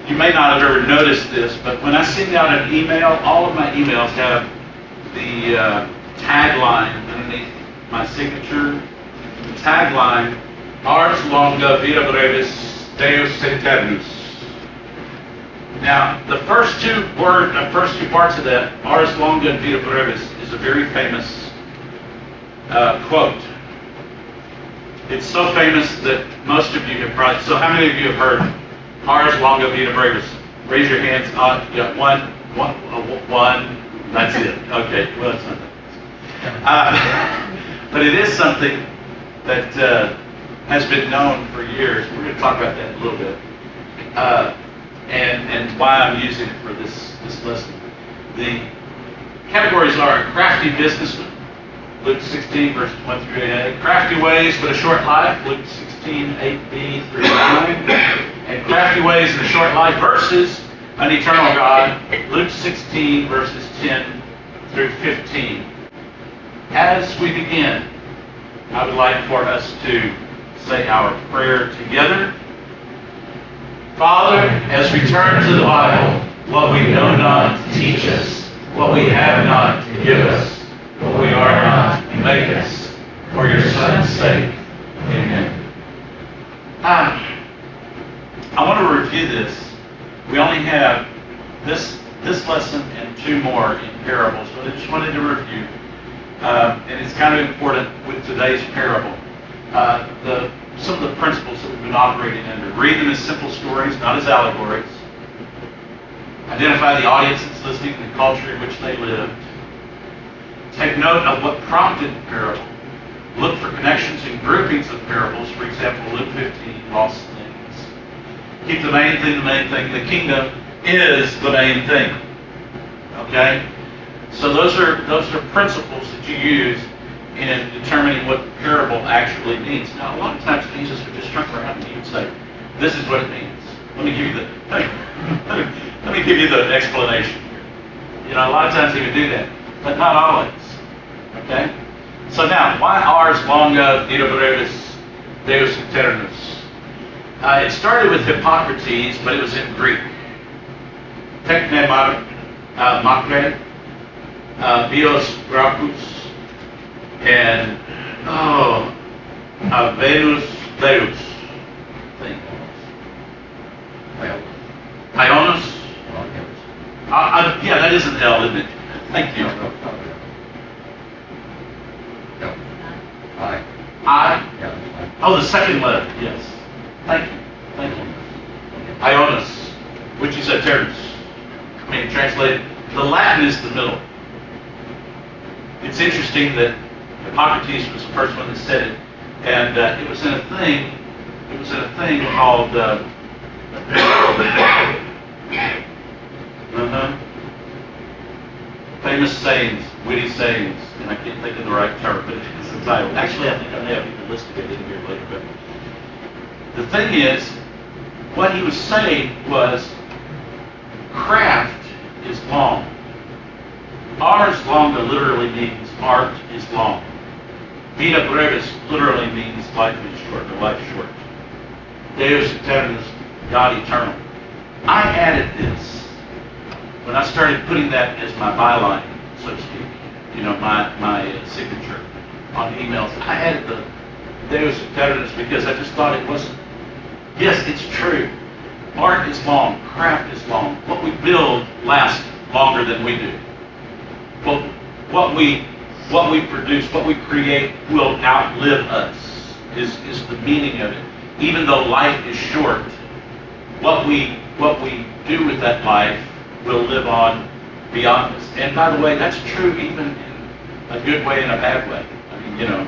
You may not have ever noticed this, but when I send out an email, all of my emails have the tagline underneath my signature. The tagline, Ars Longa, Vita Brevis, Deus Eternus. Now, the first two parts of that, Ars Longa and Vita Brevis, is a very famous quote. It's so famous that most of you have probably, so how many of you have heard Ars Longa, Vita Brevis? Raise your hands. Yeah, one, that's it. Okay, well, that's nothing. But it is something that has been known for years. We're going to talk about that in a little bit. And why I'm using it for this lesson. The categories are a crafty businessman, Luke 16, verses 1 through 8. Crafty ways but a short life, Luke 16, 8b through 9. And crafty ways and a short life versus an eternal God, Luke 16, verses 10 through 15. As we begin, I would like for us to say our prayer together. Father, as we turn to the Bible, what we know not, teach us. What we have not, give us. What we are not, make us. For your Son's sake. Amen. I want to review this. We only have this lesson and two more in parables, but I just wanted to review. And it's kind of important with today's parable. Some of the principles that we've been operating under. Read them as simple stories, not as allegories. Identify the audience that's listening and the culture in which they lived. Take note of what prompted the parable. Look for connections and groupings of parables. For example, Luke 15, lost things. Keep the main thing the main thing. The kingdom is the main thing. Okay? So those are principles that you use in determining what the parable actually means. Now, a lot of times Jesus would just turn around and he would say, "This is what it means." Let me give you the explanation here. You know, a lot of times he would do that, but not always. Okay? So now, why Ars Longa, Vita Brevis, Deus Eternus? It started with Hypocrites, but it was in Greek. Tekne makre, bios gracchus, and Venus Deus. Ionos? Yeah, that is an L, isn't it? Thank you. I? Oh, the second letter, yes. Thank you. Ionos, which is Eternus. I mean, translated, the Latin is the middle. It's interesting that Hippocrates was the first one that said it, and it was in a thing called famous sayings, witty sayings, and I can't think of the right term, but it's the title. Actually, I think I may have even listed it in here later. But the thing is, what he was saying was, craft is long. Ars Longa literally means art is long. Vita Brevis literally means life is short, or life short. Deus Eternus, God eternal. I added this when I started putting that as my byline, so to speak, you know, my signature on emails. I added the Deus Eternus because I just thought it wasn't. Yes, it's true. Art is long, craft is long. What we build lasts longer than we do. Well, what we produce, what we create, will outlive us. Is the meaning of it. Even though life is short, what we do with that life will live on beyond us. And by the way, that's true even in a good way and a bad way. I mean, you know,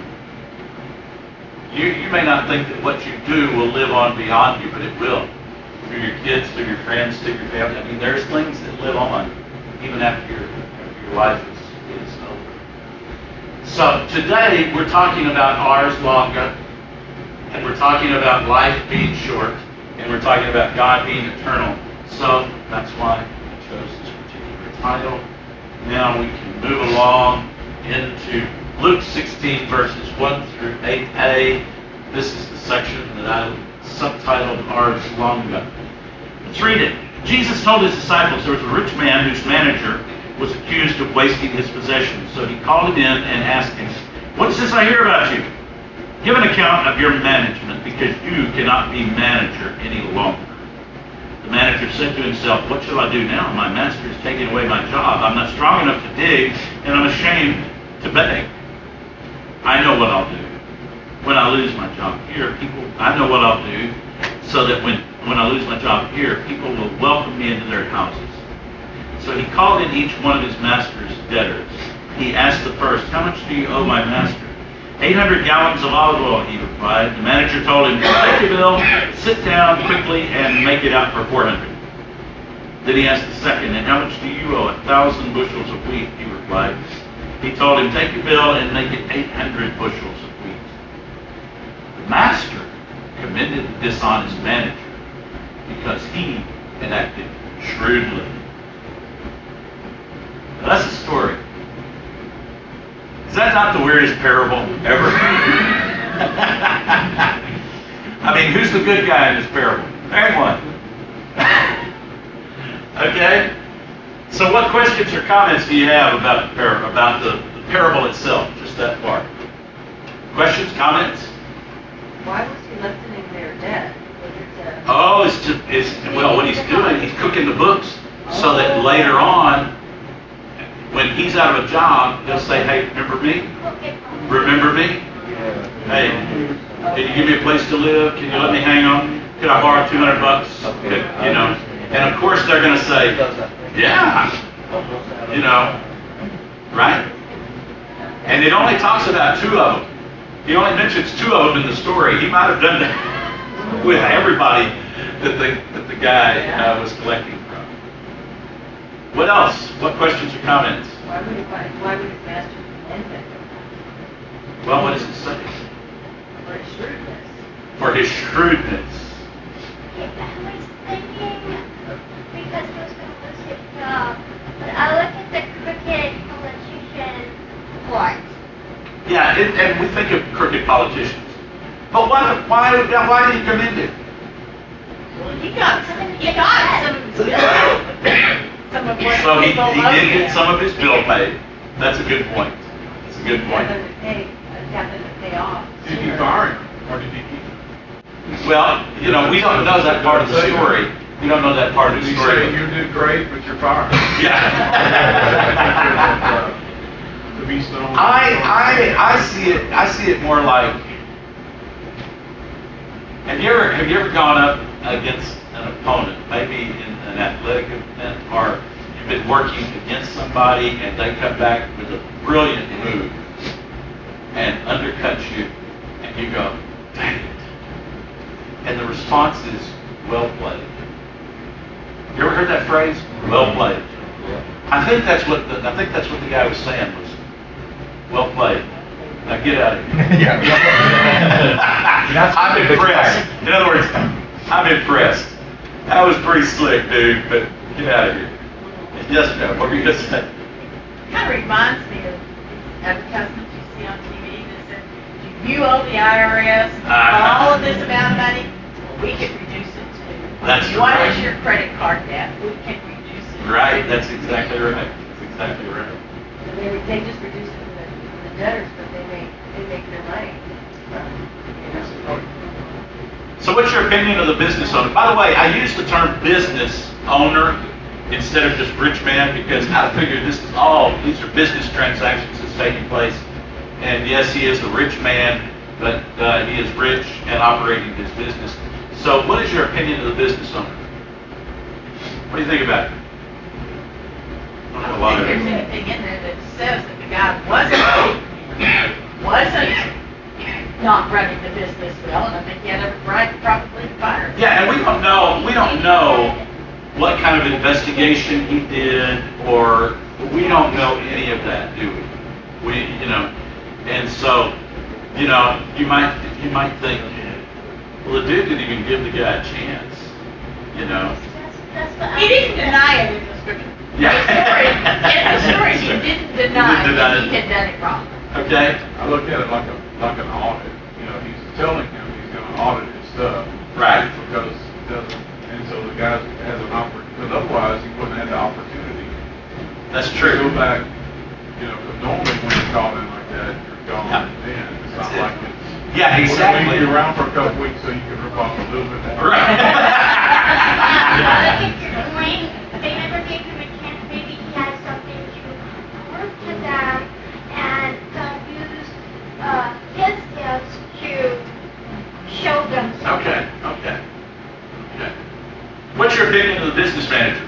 you may not think that what you do will live on beyond you, but it will. Through your kids, through your friends, through your family. I mean, there's things that live on even after your life is over. So today we're talking about Ars Longa, and we're talking about life being short, and we're talking about God being eternal. So that's why I chose this particular title. Now we can move along into Luke 16 verses 1 through 8a. This is the section that I subtitled Ars Longa. Let's read it. Jesus told his disciples there was a rich man whose manager was accused of wasting his possessions. So he called him in and asked him, "What's this I hear about you? Give an account of your management, because you cannot be manager any longer." The manager said to himself, "What shall I do now? My master is taking away my job. I'm not strong enough to dig, and I'm ashamed to beg. I know what I'll do. When I lose my job here, I know what I'll do so that when I lose my job here, people will welcome me into their houses." So he called in each one of his master's debtors. He asked the first, "How much do you owe my master?" 800 gallons of olive oil, he replied. The manager told him, "Take your bill, sit down quickly, and make it out for 400. Then he asked the second, "And how much do you owe?" 1,000 bushels of wheat, he replied. He told him, "Take your bill and make it 800 bushels of wheat." The master commended the dishonest manager because he had acted shrewdly. Now, that's a story. Is that not the weirdest parable ever? I mean, who's the good guy in this parable? Anyone? Okay? So what questions or comments do you have about the parable itself, just that part? Questions, comments? Why was he lessening their debt? Oh, well, what he's doing, he's cooking the books so that later on, when he's out of a job, he'll say, "Hey, remember me? Remember me? Hey, can you give me a place to live? Can you let me hang on? Could I borrow $200? You know?" And of course they're going to say, "Yeah." You know, right? And it only talks about two of them. He only mentions two of them in the story. He might have done that with everybody that the guy was collecting from. What else? What questions or comments? Why would his master commend him? Well, what does it say? For his shrewdness. For his shrewdness. I was thinking, because he was going to lose his job, but I look at the crooked politician part. Yeah, and we think of crooked politicians. But why did he commend him? He got some of his some of what So he people did owe get him. some of his bill paid. That's a good point. That's a good point. Got them to pay off. Did he fire him, or did he keep him? Well, you know, we don't know that part of the story. We don't know that part of Did the he story. say, "You did great, but you're fired"? Yeah. To be stoned. I see it more like, have you ever gone up against an opponent, maybe in an athletic event, or you've been working against somebody and they come back with a brilliant move and undercuts you, and you go, "Dang it." And the response is, "Well played." You ever heard that phrase? Well played. I think that's what the guy was saying was, "Well played. Now get out of here." I'm impressed. In other words, I'm impressed. That was pretty slick, dude, but get out of here. Yes, ma'am. What were you going to say? Kind of reminds me of advertisements you see on TV that said, "Do you owe the IRS all of this amount of money? We can reduce it to. That's what right. is your credit card debt? We can reduce it." Right. That's exactly right. That's exactly right. They just reduce it for the debtors, but they make their money. So what's your opinion of the business owner? By the way, I use the term business owner instead of just rich man because I figure these are business transactions that's taking place. And yes, he is a rich man, but he is rich and operating his business. So what is your opinion of the business owner? What do you think about it? I don't think there's anything in there that says that the guy wasn't not running the business well, and I think he had a right probably to fire him. Yeah, and we don't know what kind of investigation he did, or we don't know any of that, do we? And so, you might think, well, the dude didn't even give the guy a chance, That's what He didn't deny it in the scripture. Yeah. In the story, he didn't deny that he had done it wrong. Okay. I look at it like an audit. He's telling him he's going to audit his stuff. Right. Because he doesn't, and so the guy has an because otherwise he wouldn't have the opportunity. That's To true. go back, because normally when you're called in like that, you're gone Yeah. then. It's That's not it. like it's. Yeah, We're exactly. gonna leave you around for a couple weeks so you can rip off a little bit more. Look Right. at your point. They never gave him a chance. Maybe he has something to prove to them, and God used his gifts to show them something. Okay. What's your opinion of the business managers?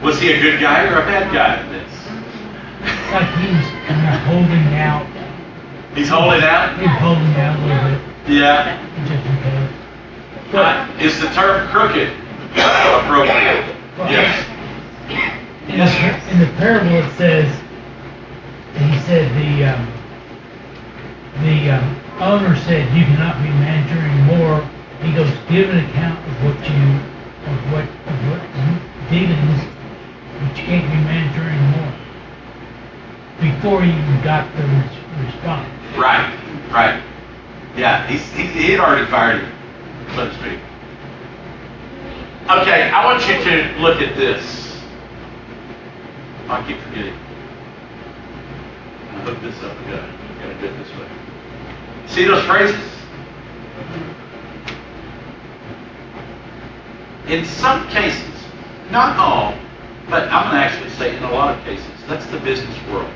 Was he a good guy or a bad guy in this? It's like he's kind of holding out. He's holding out? He's holding out a little bit, Yeah. just in case. But Is the term crooked appropriate? Yes. in the parable it says, he said the owner said, you cannot be manager anymore. He goes, give an account of what dealings, but you can't be manager anymore. Before he even got the response. Right. Yeah, he had already fired him, so to speak. Okay, I want you to look at this. I keep forgetting. I'll hook this up. We gotta do it this way. See those phrases? In some cases, not all, but I'm going to actually say in a lot of cases, that's the business world.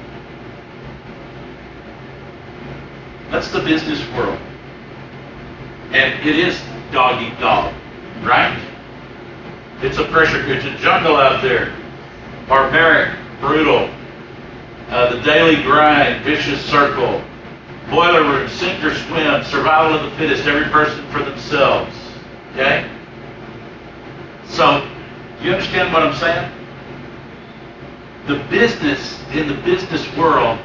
That's the business world. And it is dog eat dog, right? It's a pressure, it's a jungle out there. Barbaric, brutal, the daily grind, vicious circle, boiler room, sink or swim, survival of the fittest, every person for themselves. Okay? So, do you understand what I'm saying? In the business world,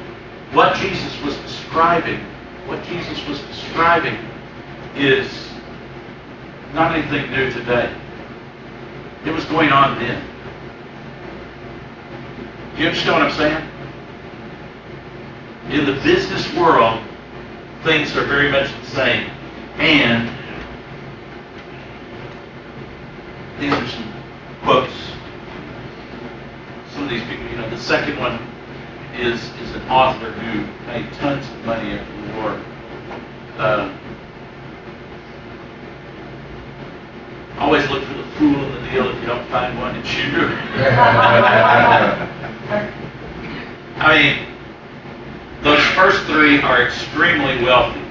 what Jesus was describing is not anything new today. It was going on then. Do you understand what I'm saying? In the business world, things are very much the same. And these are some quotes. Some of these people, the second one is an author who made tons of money after the war. Always look for the fool in the deal. If you don't find one, it's you. I mean, those first three are extremely wealthy.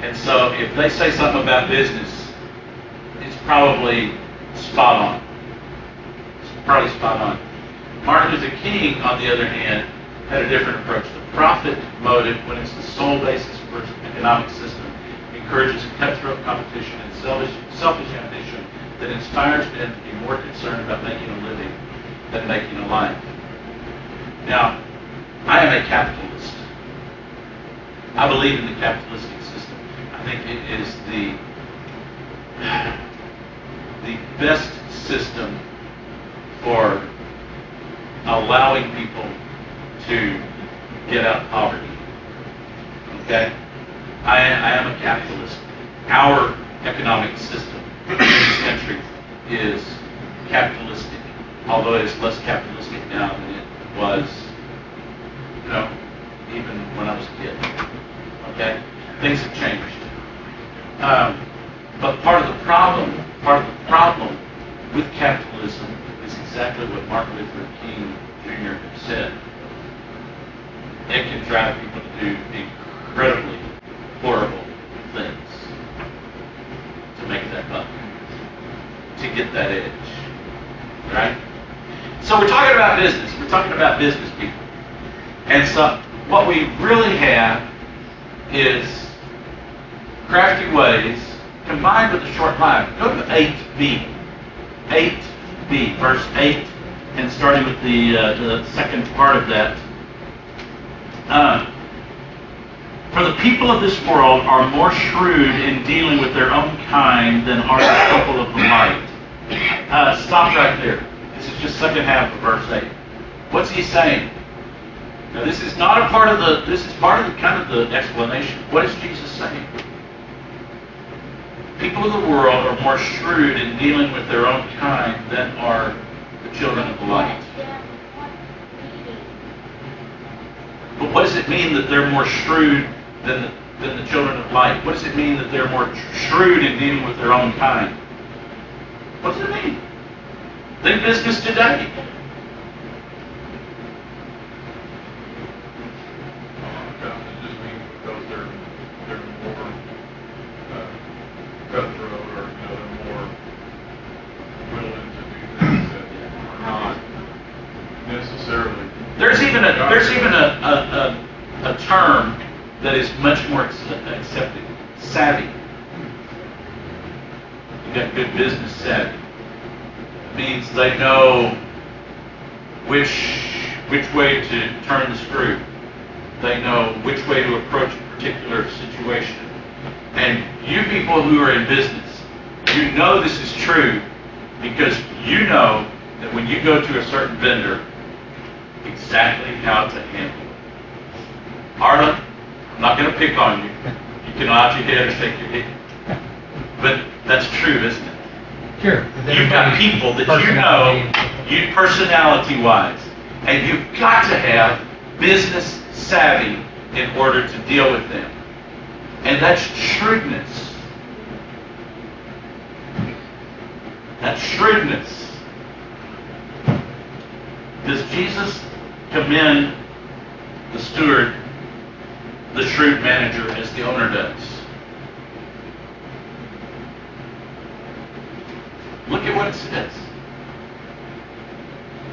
And so if they say something about business, it's probably spot on. It's probably spot on. Martin Luther King, on the other hand, had a different approach. The profit motive, when it's the sole basis for an economic system, encourages cutthroat competition and selfish ambition that inspires men to be more concerned about making a living than making a life. Now, I am a capitalist. I believe in the capitalistic system. I think it is the best system for allowing people to get out of poverty. Okay? I am a capitalist. Our economic system in this country is capitalistic, although it is less capitalistic now than it was, even when I was a kid. Okay? Things have changed. But part of the problem with capitalism is exactly what Martin Luther King Jr. had said. It can drive people to do incredibly horrible things to make that buck, to get that edge, right? So we're talking about business. We're talking about business people. And so what we really have is crafty ways combined with a short life. Go to 8b. 8b, verse 8, and starting with the second part of that. For the people of this world are more shrewd in dealing with their own kind than are the people of the light. Stop right there. This is just second half of verse 8. What's he saying? Now this is not a part of this is part of kind of the explanation. What is Jesus saying? people of the world are more shrewd in dealing with their own kind than are the children of the light. But what does it mean that they're more shrewd than the children of light? What does it mean that they're more shrewd in dealing with their own kind? What does it mean? Think business today. It just means because they're more cutthroat, or they're more willing to do things that are not necessarily. There's even a term that is much more accepted: savvy. You got good business savvy. It means they know which way to turn the screw. They know which way to approach a particular situation. And you people who are in business, you know this is true because you know that when you go to a certain vendor, exactly how to handle it. Arlen, I'm not going to pick on you. You can nod your head or shake your head. But that's true, isn't it? Sure. You've got people that you know, you personality-wise, and you've got to have business savvy in order to deal with them. And that's shrewdness. That's shrewdness. Does Jesus commend the steward, the shrewd manager, as the owner does? Look at what it says.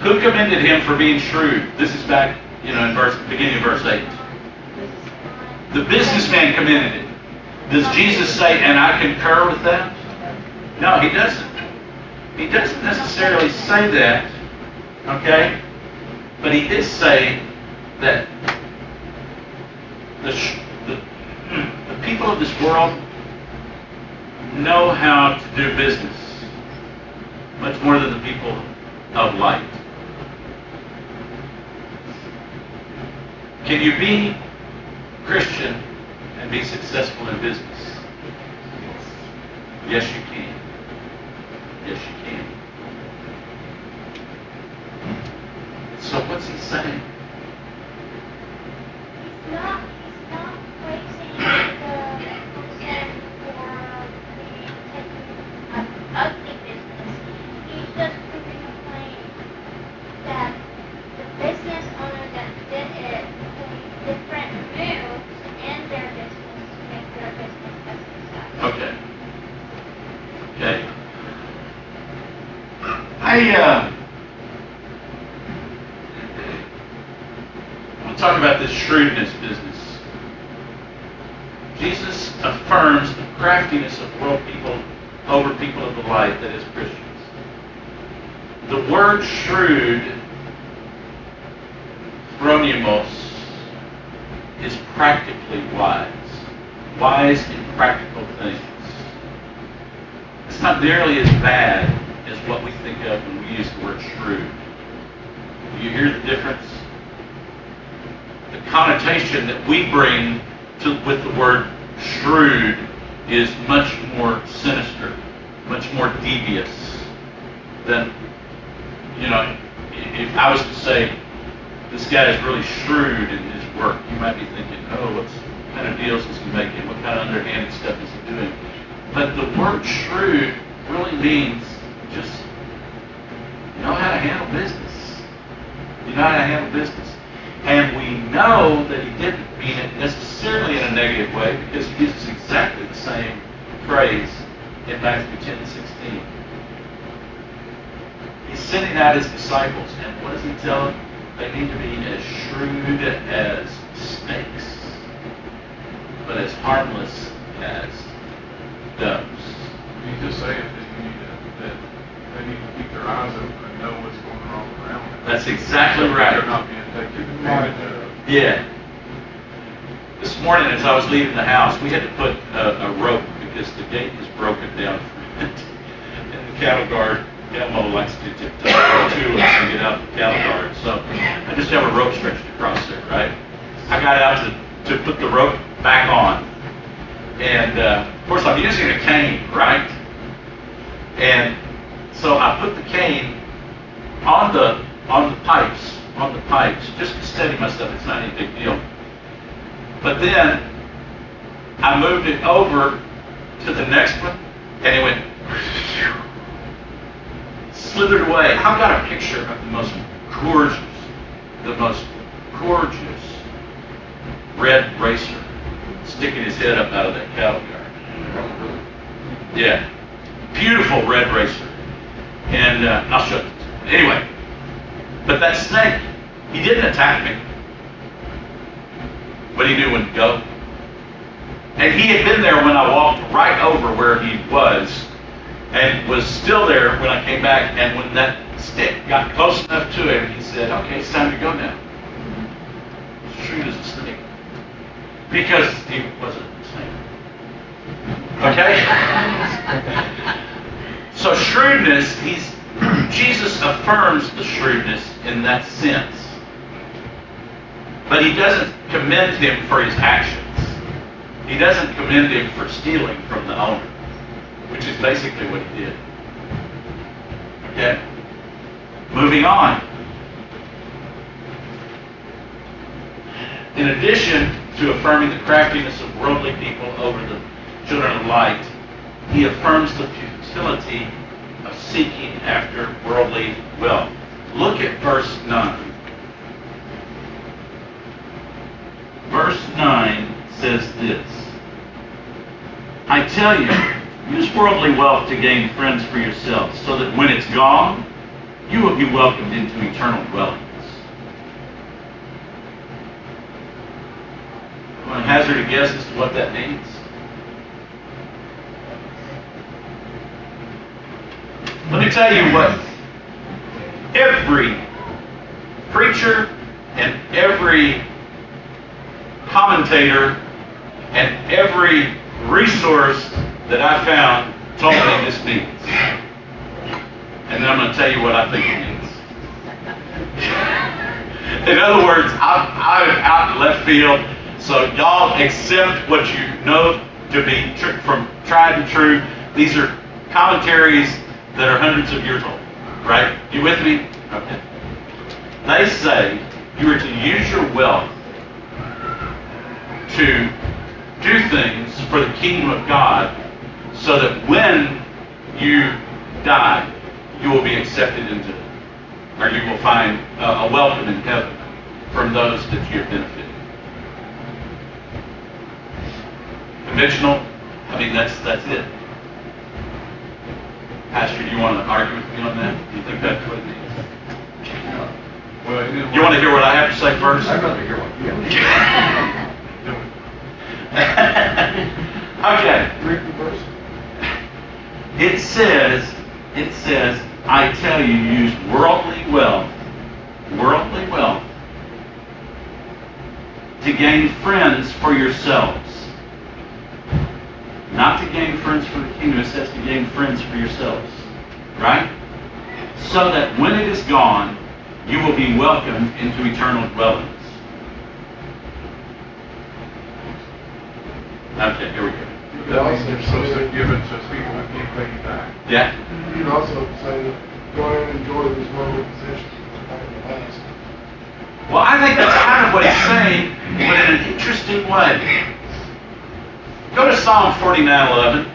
Who commended him for being shrewd? This is back, in beginning of verse 8. The businessman commended him. Does Jesus say, and I concur with that? No, he doesn't. He doesn't necessarily say that, okay? But he did say that the people of this world know how to do business much more than the people of light. Can you be Christian and be successful in business? Yes, you can. Yes, you can. So what's he saying? He's not praising the person for taking an ugly business. He's just proving a point that the business owner that did it made different moves in their business to make their business a success. Okay. I'm talking about this shrewdness business. Jesus affirms the craftiness of world people over people of the light, that is Christians. The word shrewd, phronimos, is practically wise. Wise in practical things. It's not nearly as bad as what we think of when we use the word shrewd. Do you hear the difference? The connotation that we bring with the word shrewd is much more sinister, much more devious than, if I was to say, this guy is really shrewd in his work, you might be thinking, what kind of deals is he making? What kind of underhanded stuff is he doing? But the word shrewd really means just know how to handle business. You know how to handle business. And we know that he didn't mean it necessarily in a negative way, because he uses exactly the same phrase in Matthew 10 and 16. He's sending out his disciples, and what does he tell them? They need to be as shrewd as snakes, but as harmless as doves. He's just saying that they need to keep their eyes open and know what's going on around them. That's exactly right. They're not being taken advantage of. Yeah. This morning as I was leaving the house, we had to put a rope because the gate is broken down and the cattle guard, Elmo, likes to tiptoe to us and get out the cattle guard. So I just have a rope stretched across there, right? I got out to put the rope back on. And of course I'm using a cane, right? And so I put the cane on the pipes, just to steady myself. It's not any big deal. But then I moved it over to the next one, and it went slithered away. I've got a picture of the most gorgeous red racer sticking his head up out of that cattle yard. Yeah, beautiful red racer. And I'll show you. Anyway, but that snake, he didn't attack me, but he knew when to go. And he had been there when I walked right over where he was, and was still there when I came back. And when that stick got close enough to him, he said, "Okay, it's time to go now." Shrewd as a snake, because he wasn't a snake. Okay. So shrewdness, Jesus affirms the shrewdness in that sense, but he doesn't commend him for his actions. He doesn't commend him for stealing from the owner, which is basically what he did. Okay? Moving on. In addition to affirming the craftiness of worldly people over the children of light, he affirms the futility of seeking after worldly wealth. Look at verse 9. Verse 9 says this: "I tell you, use worldly wealth to gain friends for yourselves, so that when it's gone, you will be welcomed into eternal dwellings." Want to hazard a guess as to what that means? Let me tell you what every preacher and every commentator and every resource that I found told me this means. And then I'm going to tell you what I think it means. In other words, I'm out in left field, so y'all accept what you know to be from tried and true. These are commentaries that are hundreds of years old, right? You with me? Okay. They say you are to use your wealth to do things for the kingdom of God, so that when you die, you will be accepted into, or you will find a welcome in heaven from those that you have benefited. Conventional, I mean, that's it. Pastor, do you want to argue with me on that? Do you think that's what it means? Well, You want to hear what I have to say first? I'd rather hear what you have. Okay. Read the verse. It says, "I tell you, use worldly wealth to gain friends for yourselves." Not to gain friends for the kingdom, it says to gain friends for yourselves. Right? So that when it is gone, you will be welcomed into eternal dwellings. Okay, here we go. That means you're supposed to give it to people who can't pay you back. Yeah? You could also say, go ahead and enjoy these worldly possessions. Well, I think that's kind of what he's saying, but in an interesting way. Go to Psalm 49:11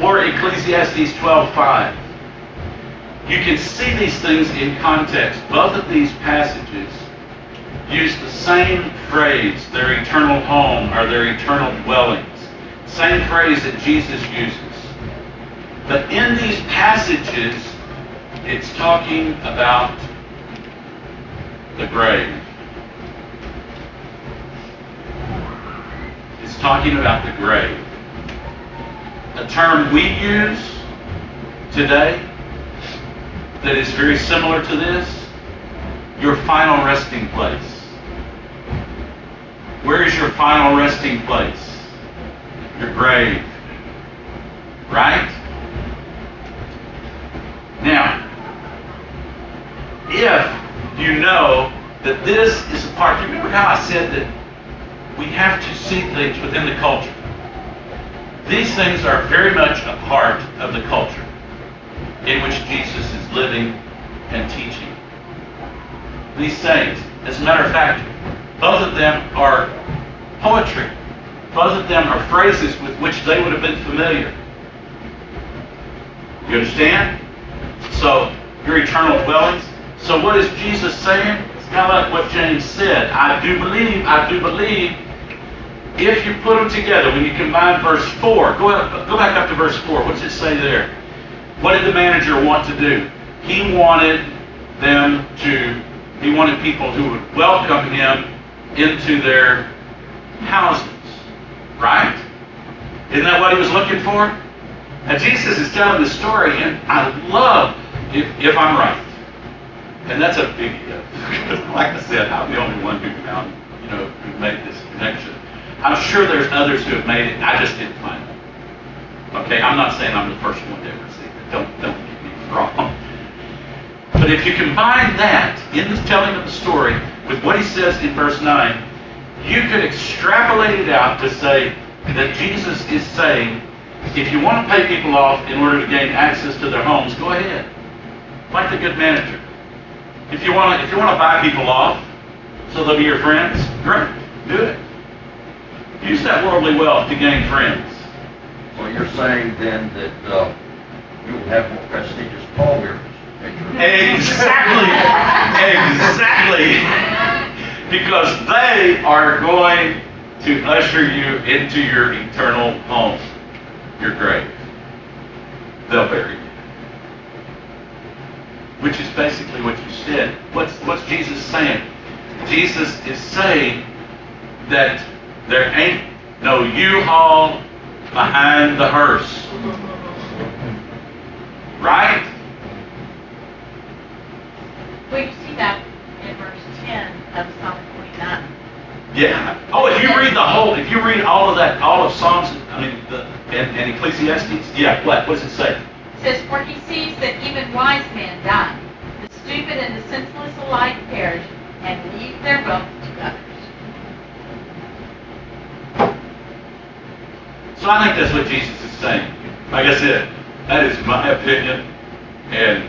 or Ecclesiastes 12:5. You can see these things in context. Both of these passages use the same phrase, their eternal home or their eternal dwellings. Same phrase that Jesus uses. But in these passages, it's talking about the grave. It's talking about the grave. A term we use today that is very similar to this, your final resting place. Where is your final resting place? Your grave. Right? Now, if you know that this is a part, you remember how I said that we have to see things within the culture. These things are very much a part of the culture in which Jesus is living and teaching. These sayings, as a matter of fact, both of them are poetry. Both of them are phrases with which they would have been familiar. You understand? So, your eternal dwellings. So what is Jesus saying? It's kind of like what James said. I do believe. If you put them together, when you combine verse 4, go back up to verse 4. What does it say there? What did the manager want to do? He wanted people who would welcome him into their houses. Right? Isn't that what he was looking for? Now Jesus is telling this story, and I love if I'm right. And that's a big if. Like I said, I'm the only one who found, who made this connection. I'm sure there's others who have made it. I just didn't find them. Okay, I'm not saying I'm the first one to ever see it. Don't get me wrong. But if you combine that in the telling of the story with what he says in verse 9, you could extrapolate it out to say that Jesus is saying, if you want to pay people off in order to gain access to their homes, go ahead. Like the good manager. If you want to buy people off so they'll be your friends, great, do it. Use that worldly wealth to gain friends. So you're saying then that you will have more prestigious pallbearers. Exactly. Because they are going to usher you into your eternal home, your grave. They'll bury you. Which is basically what you said. What's Jesus saying? Jesus is saying that there ain't no U-Haul behind the hearse. Right? Well, you see that in verse 10 of Psalm 49. Yeah. Oh, if you read all of that, all of Psalms, and Ecclesiastes, yeah, what does it say? It says, for he sees that even wise men die. The stupid and the senseless alike perish and leave their wealth to others. So I think that's what Jesus is saying. Like I said, that is my opinion, and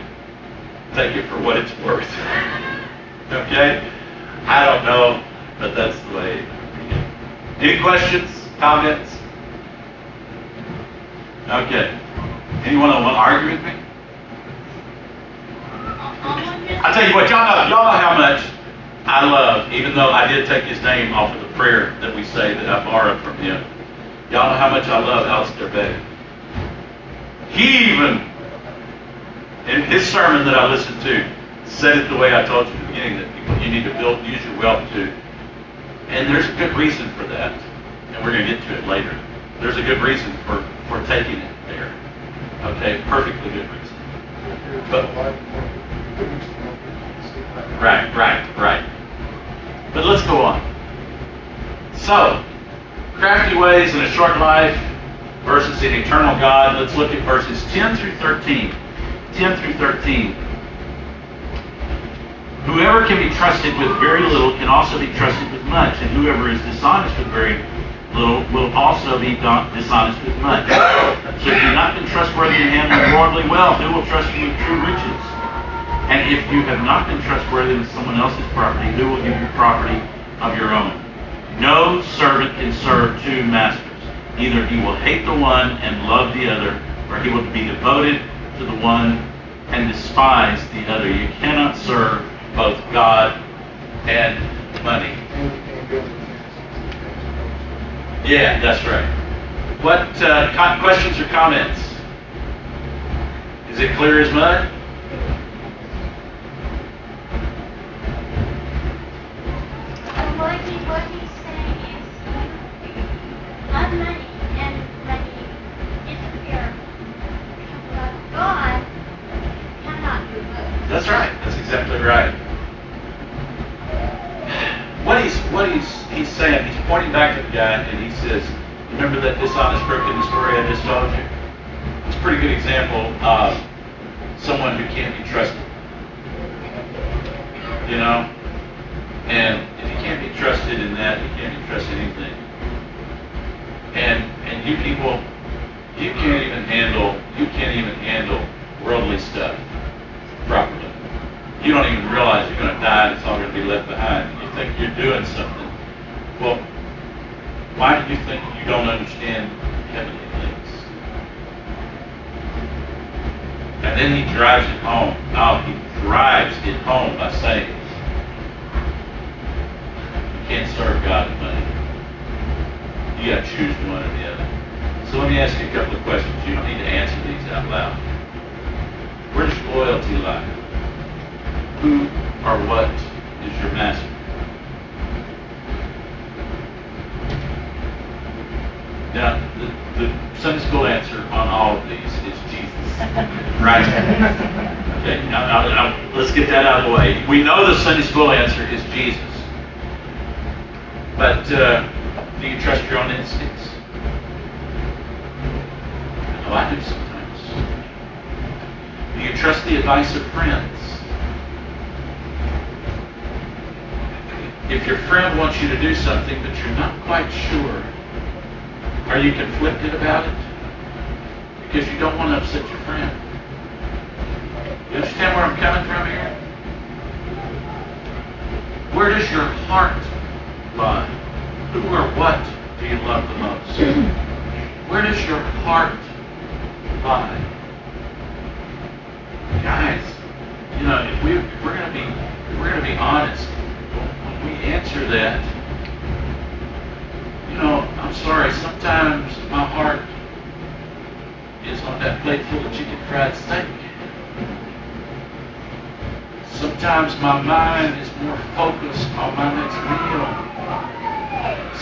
take it for what it's worth. Okay? I don't know, but that's the way. Any questions, comments? Okay. Anyone want to argue with me? I tell you what, y'all know how much I love, even though I did take his name off of the prayer that we say that I borrowed from him. Y'all know how much I love Alistair Begg. He even, in his sermon that I listened to, said it the way I told you at the beginning, that you need to use your wealth to. And there's a good reason for that. And we're going to get to it later. There's a good reason for taking it there. Okay, perfectly good reason. But, right. But let's go on. So, crafty ways in a short life versus an eternal God. Let's look at verses 10 through 13. 10 through 13. Whoever can be trusted with very little can also be trusted with much, and whoever is dishonest with very little will also be dishonest with much. So if you've not been trustworthy in handling worldly wealth, who will trust you with true riches? And if you have not been trustworthy with someone else's property, who will give you property of your own? No servant can serve two masters. Either he will hate the one and love the other, or he will be devoted to the one and despise the other. You cannot serve both God and money. Yeah, that's right. What questions or comments? Is it clear as mud? What he's saying is, love money and money interfere. But God cannot do both. That's right. That's exactly right. What he's saying, he's pointing back at the guy and he says, remember that dishonest crook in the story I just told you? It's a pretty good example of someone who can't be trusted. And if you can't be trusted in that. You can't be trusted in anything. And you people, you can't even handle worldly stuff properly. You don't even realize you're going to die and it's all going to be left behind. You think you're doing something. Well, why do you think you don't understand heavenly things? And then he drives it home. Oh, he drives it home by saying, you can't serve God and money. You got to choose one or the other. So let me ask you a couple of questions. You don't need to answer these out loud. Where does your loyalty lie? Who or what is your master? Now, the Sunday school answer on all of these is Jesus. Right? Okay, now, let's get that out of the way. We know the Sunday school answer is Jesus. But do you trust your own instincts? Oh, I do sometimes. Do you trust the advice of friends? If your friend wants you to do something but you're not quite sure, are you conflicted about it? Because you don't want to upset your friend. You understand where I'm coming from here? Where does your heart lie? Who or what do you love the most? Where does your heart lie? Guys, you know, if we're going to be honest, when we answer that, you know, I'm sorry, sometimes my heart is on that plate full of chicken fried steak. Sometimes my mind is more focused on my next meal.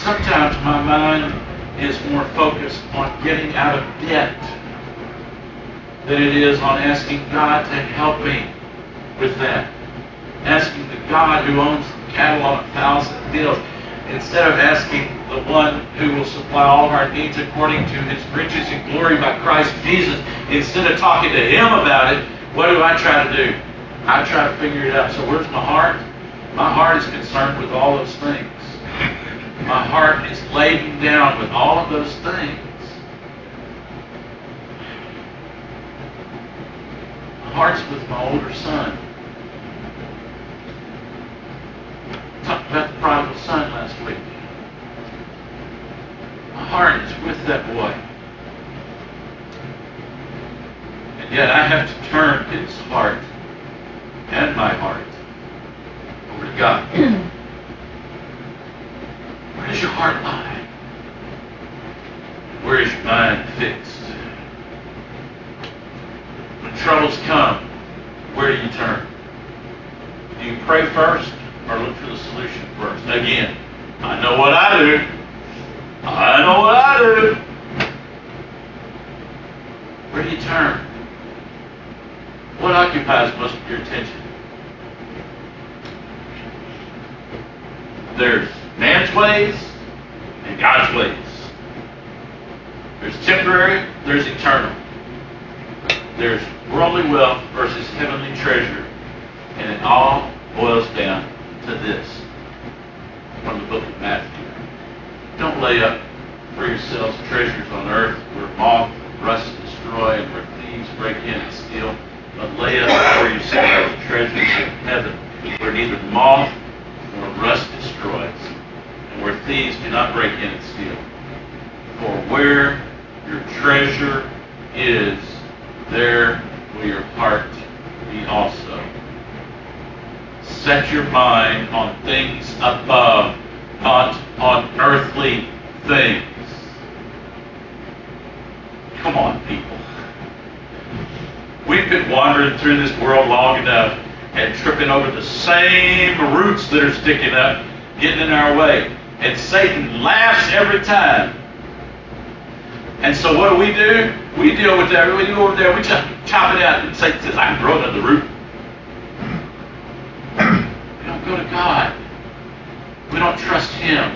Sometimes my mind is more focused on getting out of debt than it is on asking God to help me with that. Asking the God who owns the cattle on 1,000 hills, instead of asking the one who will supply all of our needs according to his riches and glory by Christ Jesus, instead of talking to him about it, what do I try to do? I try to figure it out. So where's my heart? My heart is concerned with all those things. My heart is laden down with all of those things. My heart's with my older son. We talked about the prodigal son last week. My heart is with that boy. And yet I have to turn his heart and my heart over to God. Where does your heart lie? Where is your mind fixed? When troubles come, where do you turn? Do you pray first or look for the solution first? Again, I know what I do. I know what I do. Where do you turn? What occupies most of your attention? There's man's ways and God's ways. There's temporary, there's eternal. There's worldly wealth versus heavenly treasure. And it all boils down to this. From the book of Matthew. Don't lay up for yourselves treasures on earth where moth and rust destroy and where thieves break in and steal. But lay up for yourselves treasures in heaven where neither moth nor rust destroys and where thieves do not break in and steal. For where your treasure is, there will your heart be also. Set your mind on things above, not on earthly things. Come on, people. We've been wandering through this world long enough and tripping over the same roots that are sticking up, getting in our way. And Satan laughs every time. And so what do? We deal with that. We go over there, we chop it out, and Satan says, I can grow another root. We don't go to God. We don't trust him.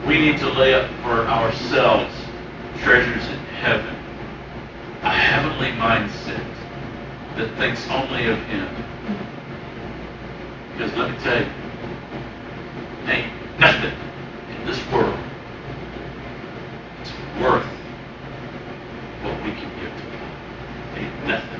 We need to lay up for ourselves treasures in heaven. A heavenly mindset that thinks only of him. Because let me tell you, ain't nothing in this world that's worth what we can give to God. Ain't nothing.